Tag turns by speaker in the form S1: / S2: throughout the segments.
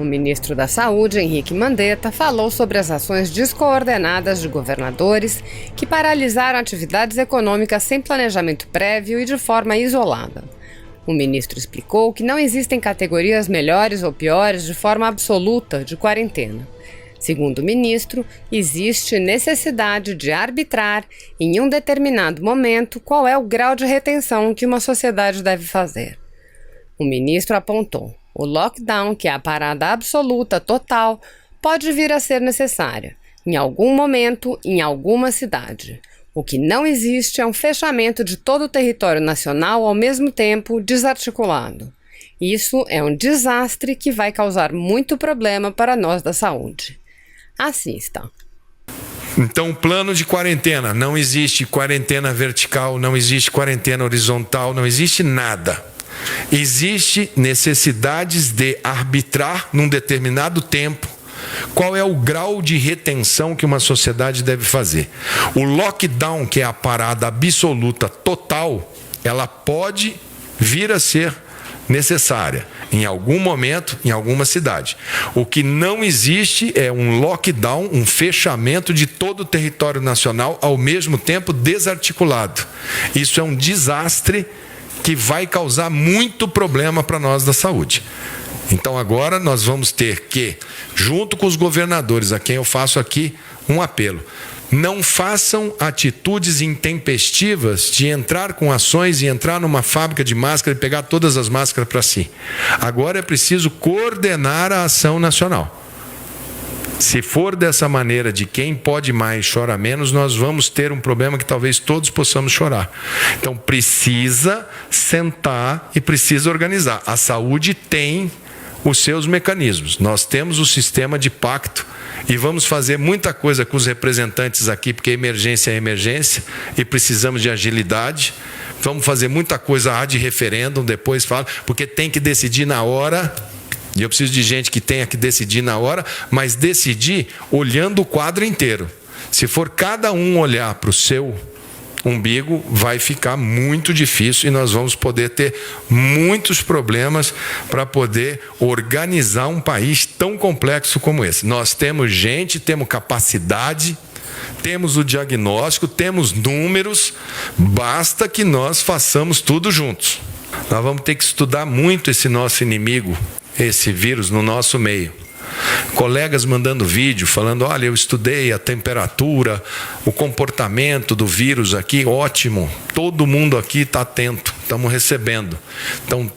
S1: O ministro da Saúde, Henrique Mandetta, falou sobre as ações descoordenadas de governadores que paralisaram atividades econômicas sem planejamento prévio e de forma isolada. O ministro explicou que não existem categorias melhores ou piores de forma absoluta de quarentena. Segundo o ministro, existe necessidade de arbitrar, em um determinado momento, qual é o grau de retenção que uma sociedade deve fazer. O ministro apontou: o lockdown, que é a parada absoluta, total, pode vir a ser necessária, em algum momento, em alguma cidade. O que não existe é um fechamento de todo o território nacional ao mesmo tempo, desarticulado. Isso é um desastre que vai causar muito problema para nós da saúde. Assista.
S2: Então, o plano de quarentena, não existe quarentena vertical, não existe quarentena horizontal, não existe nada. Existe necessidades de arbitrar num determinado tempo qual é o grau de retenção que uma sociedade deve fazer. O lockdown, que é a parada absoluta total, ela pode vir a ser necessária em algum momento, em alguma cidade. O que não existe é um lockdown, um fechamento de todo o território nacional ao mesmo tempo desarticulado. Isso é um desastre que vai causar muito problema para nós da saúde. Então agora nós vamos ter que, junto com os governadores, a quem eu faço aqui um apelo, não façam atitudes intempestivas de entrar com ações e entrar numa fábrica de máscara e pegar todas as máscaras para si. Agora é preciso coordenar a ação nacional. Se for dessa maneira de quem pode mais chora menos, nós vamos ter um problema que talvez todos possamos chorar. Então precisa sentar e precisa organizar. A saúde tem os seus mecanismos. Nós temos o sistema de pacto e vamos fazer muita coisa com os representantes aqui, porque emergência é emergência e precisamos de agilidade. Vamos fazer muita coisa de referêndum, depois falo, porque tem que decidir na hora. E eu preciso de gente que tenha que decidir na hora, mas decidir olhando o quadro inteiro. Se for cada um olhar para o seu umbigo, vai ficar muito difícil e nós vamos poder ter muitos problemas para poder organizar um país tão complexo como esse. Nós temos gente, temos capacidade, temos o diagnóstico, temos números, basta que nós façamos tudo juntos. Nós vamos ter que estudar muito esse nosso inimigo, esse vírus no nosso meio. Colegas mandando vídeo, falando, olha, eu estudei a temperatura, o comportamento do vírus aqui, ótimo. Todo mundo aqui está atento, estamos recebendo. Então,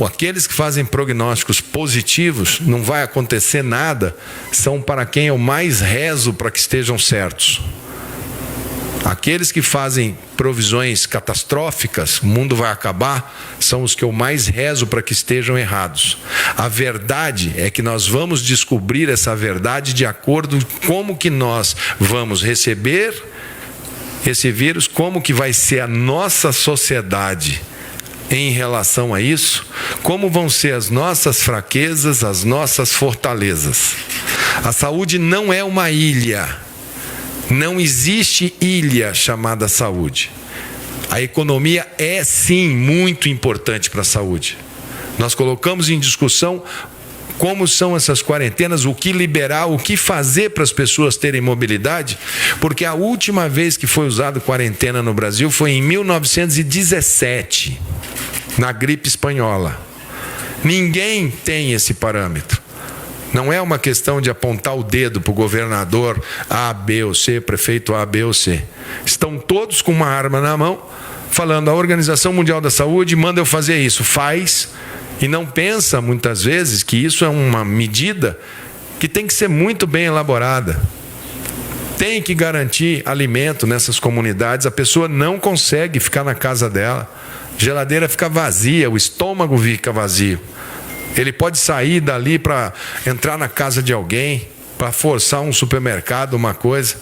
S2: aqueles que fazem prognósticos positivos, não vai acontecer nada, são para quem eu mais rezo para que estejam certos. Aqueles que fazem provisões catastróficas, o mundo vai acabar, são os que eu mais rezo para que estejam errados. A verdade é que nós vamos descobrir essa verdade de acordo com como que nós vamos receber esse vírus, como que vai ser a nossa sociedade em relação a isso, como vão ser as nossas fraquezas, as nossas fortalezas. A saúde não é uma ilha. Não existe ilha chamada saúde. A economia é sim muito importante para a saúde. Nós colocamos em discussão como são essas quarentenas, o que liberar, o que fazer para as pessoas terem mobilidade, porque a última vez que foi usado quarentena no Brasil foi em 1917, na gripe espanhola. Ninguém tem esse parâmetro. Não é uma questão de apontar o dedo para o governador A, B ou C, prefeito A, B ou C. Estão todos com uma arma na mão, falando, a Organização Mundial da Saúde manda eu fazer isso. Faz, e não pensa muitas vezes que isso é uma medida que tem que ser muito bem elaborada. Tem que garantir alimento nessas comunidades. A pessoa não consegue ficar na casa dela. A geladeira fica vazia, o estômago fica vazio. Ele pode sair dali para entrar na casa de alguém, para forçar um supermercado, uma coisa.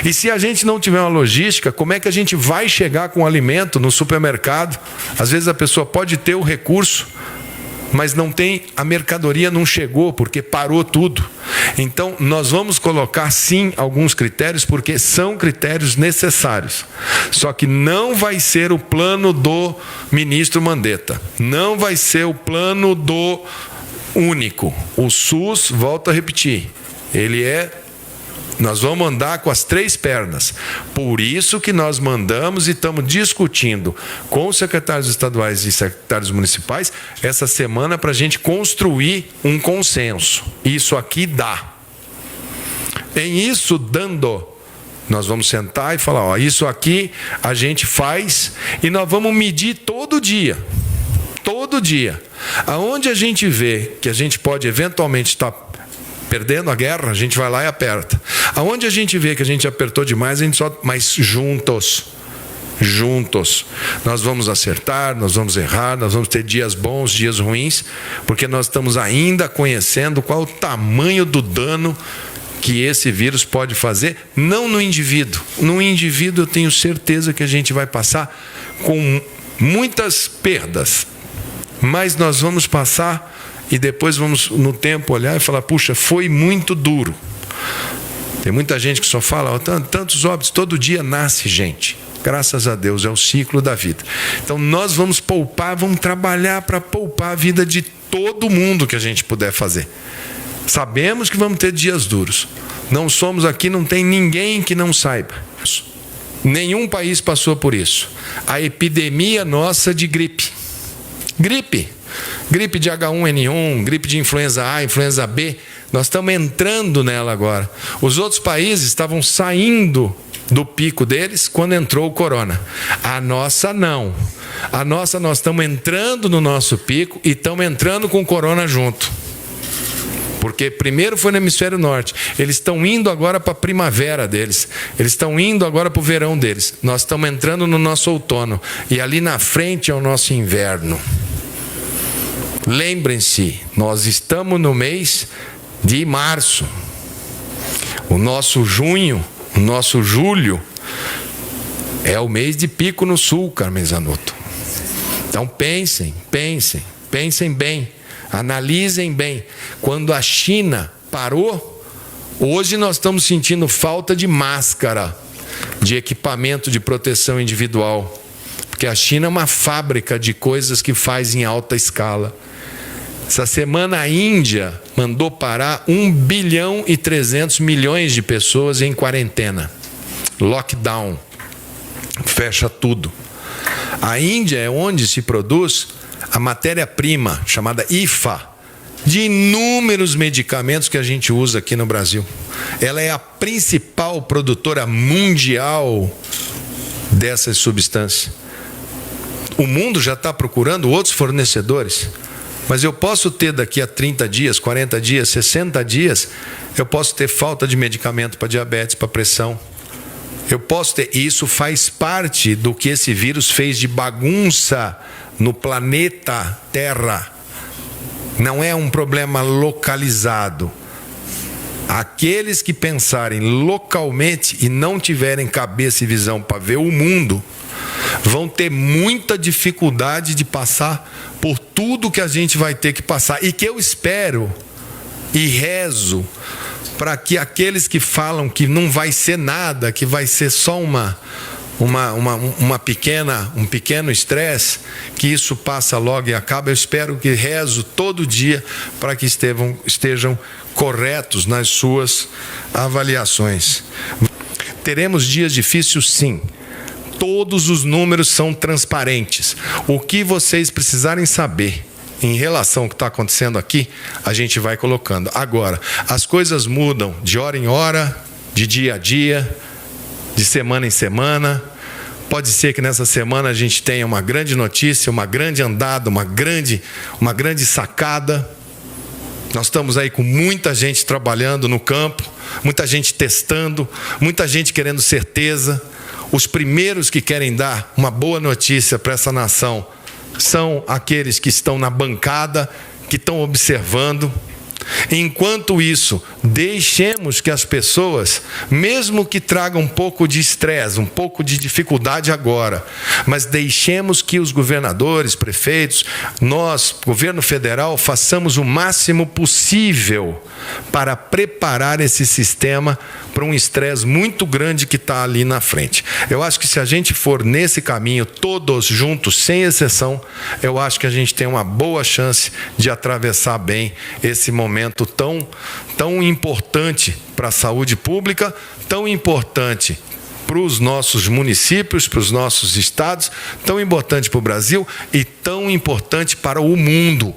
S2: E se a gente não tiver uma logística, como é que a gente vai chegar com alimento no supermercado? Às vezes a pessoa pode ter o recurso, mas não tem, a mercadoria não chegou, porque parou tudo. Então, nós vamos colocar sim alguns critérios, porque são critérios necessários. Só que não vai ser o plano do ministro Mandetta, não vai ser o plano do único. O SUS, volto a repetir, nós vamos andar com as 3 pernas. Por isso que nós mandamos e estamos discutindo com os secretários estaduais e secretários municipais essa semana para a gente construir um consenso. Isso aqui dá. Em isso dando, nós vamos sentar e falar, ó, isso aqui a gente faz e nós vamos medir todo dia. Todo dia. Aonde a gente vê que a gente pode eventualmente estar perdendo a guerra, a gente vai lá e aperta. Aonde a gente vê que a gente apertou demais, a gente só... Mas juntos, nós vamos acertar, nós vamos errar, nós vamos ter dias bons, dias ruins, porque nós estamos ainda conhecendo qual o tamanho do dano que esse vírus pode fazer, não no indivíduo. No indivíduo eu tenho certeza que a gente vai passar com muitas perdas, mas nós vamos passar e depois vamos no tempo olhar e falar, puxa, foi muito duro. Tem muita gente que só fala, tantos óbitos, todo dia nasce gente. Graças a Deus, é o ciclo da vida. Então nós vamos poupar, vamos trabalhar para poupar a vida de todo mundo que a gente puder fazer. Sabemos que vamos ter dias duros. Não somos aqui, não tem ninguém que não saiba. Nenhum país passou por isso. A epidemia nossa de gripe. Gripe de H1N1, gripe de influenza A, influenza B, nós estamos entrando nela agora. Os outros países estavam saindo do pico deles quando entrou o corona. A nossa não. A nossa, nós estamos entrando no nosso pico e estamos entrando com o corona junto. Porque primeiro foi no hemisfério norte. Eles estão indo agora para a primavera deles. Eles estão indo agora para o verão deles. Nós estamos entrando no nosso outono. E ali na frente é o nosso inverno. Lembrem-se, nós estamos no mês de março. O nosso junho, o nosso julho é o mês de pico no sul, Carmen Zanotto. Então pensem bem, analisem bem. Quando a China parou, hoje nós estamos sentindo falta de máscara, de equipamento de proteção individual, porque a China é uma fábrica de coisas que faz em alta escala. Essa semana a Índia mandou parar 1 bilhão e 300 milhões de pessoas em quarentena. Lockdown. Fecha tudo. A Índia é onde se produz a matéria-prima, chamada IFA, de inúmeros medicamentos que a gente usa aqui no Brasil. Ela é a principal produtora mundial dessas substâncias. O mundo já está procurando outros fornecedores. Mas eu posso ter daqui a 30 dias, 40 dias, 60 dias, eu posso ter falta de medicamento para diabetes, para pressão. Eu posso ter, e isso faz parte do que esse vírus fez de bagunça no planeta Terra. Não é um problema localizado. Aqueles que pensarem localmente e não tiverem cabeça e visão para ver o mundo, vão ter muita dificuldade de passar por tudo que a gente vai ter que passar. E que eu espero e rezo para que aqueles que falam que não vai ser nada, que vai ser só um pequeno estresse, que isso passa logo e acaba. Eu espero que rezo todo dia para que estejam corretos nas suas avaliações. Teremos dias difíceis, sim. Todos os números são transparentes. O que vocês precisarem saber em relação ao que está acontecendo aqui, a gente vai colocando. Agora, as coisas mudam de hora em hora, de dia a dia, de semana em semana. Pode ser que nessa semana a gente tenha uma grande notícia, uma grande andada, uma grande sacada. Nós estamos aí com muita gente trabalhando no campo, muita gente testando, muita gente querendo certeza. Os primeiros que querem dar uma boa notícia para essa nação são aqueles que estão na bancada, que estão observando, Enquanto isso, deixemos que as pessoas, mesmo que tragam um pouco de estresse, um pouco de dificuldade agora, mas deixemos que os governadores, prefeitos, nós, governo federal, façamos o máximo possível para preparar esse sistema para um estresse muito grande que está ali na frente. Eu acho que se a gente for nesse caminho, todos juntos, sem exceção, eu acho que a gente tem uma boa chance de atravessar bem esse momento tão importante para a saúde pública, tão importante para os nossos municípios, para os nossos estados, tão importante para o Brasil e tão importante para o mundo.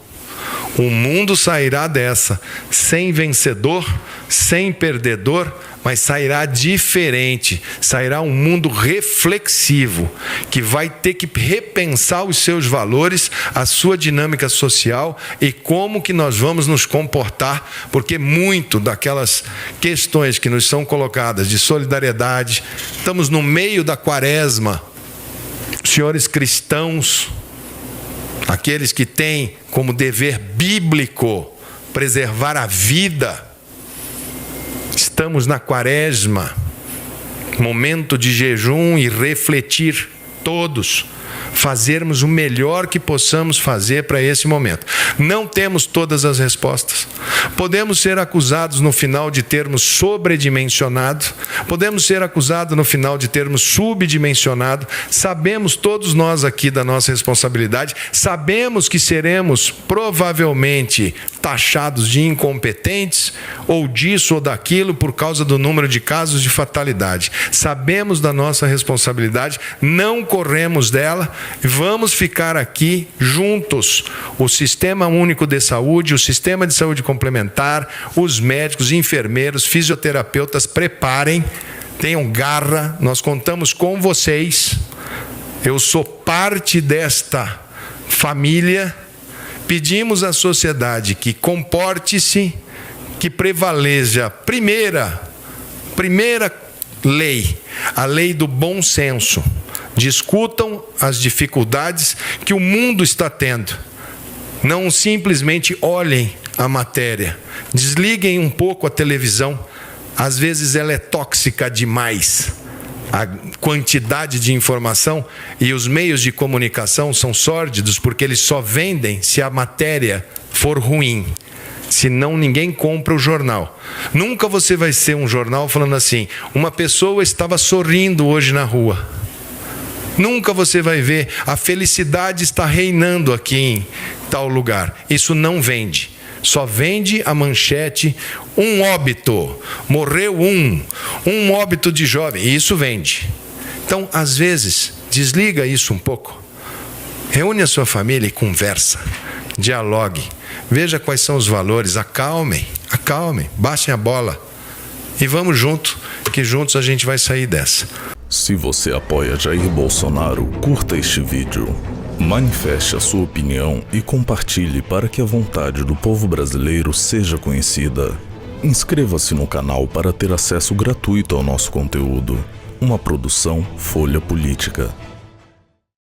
S2: O mundo sairá dessa sem vencedor, sem perdedor, mas sairá diferente, sairá um mundo reflexivo, que vai ter que repensar os seus valores, a sua dinâmica social e como que nós vamos nos comportar, porque muito daquelas questões que nos são colocadas de solidariedade, estamos no meio da quaresma, senhores cristãos, aqueles que têm como dever bíblico preservar a vida. Estamos na quaresma, momento de jejum e refletir todos, fazermos o melhor que possamos fazer para esse momento. Não temos todas as respostas. Podemos ser acusados no final de termos sobredimensionado, podemos ser acusados no final de termos subdimensionado. Sabemos todos nós aqui da nossa responsabilidade, sabemos que seremos provavelmente taxados de incompetentes ou disso ou daquilo por causa do número de casos de fatalidade. Sabemos da nossa responsabilidade, não corremos dela, vamos ficar aqui juntos. O Sistema Único de Saúde, o Sistema de Saúde Complementar, os médicos, enfermeiros, fisioterapeutas, preparem, tenham garra, nós contamos com vocês. Eu sou parte desta família. Pedimos à sociedade que comporte-se, que prevaleja a primeira lei, a lei do bom senso. Discutam as dificuldades que o mundo está tendo. Não simplesmente olhem a matéria. Desliguem um pouco a televisão. Às vezes ela é tóxica demais. A quantidade de informação e os meios de comunicação são sórdidos porque eles só vendem se a matéria for ruim. Senão ninguém compra o jornal. Nunca você vai ser um jornal falando assim, uma pessoa estava sorrindo hoje na rua. Nunca você vai ver, a felicidade está reinando aqui em tal lugar. Isso não vende. Só vende a manchete, um óbito, morreu um óbito de jovem, e isso vende. Então, às vezes, desliga isso um pouco, reúne a sua família e conversa, dialogue, veja quais são os valores, acalmem, baixem a bola e vamos junto, que juntos a gente vai sair dessa.
S3: Se você apoia Jair Bolsonaro, curta este vídeo. Manifeste a sua opinião e compartilhe para que a vontade do povo brasileiro seja conhecida. Inscreva-se no canal para ter acesso gratuito ao nosso conteúdo. Uma produção Folha Política.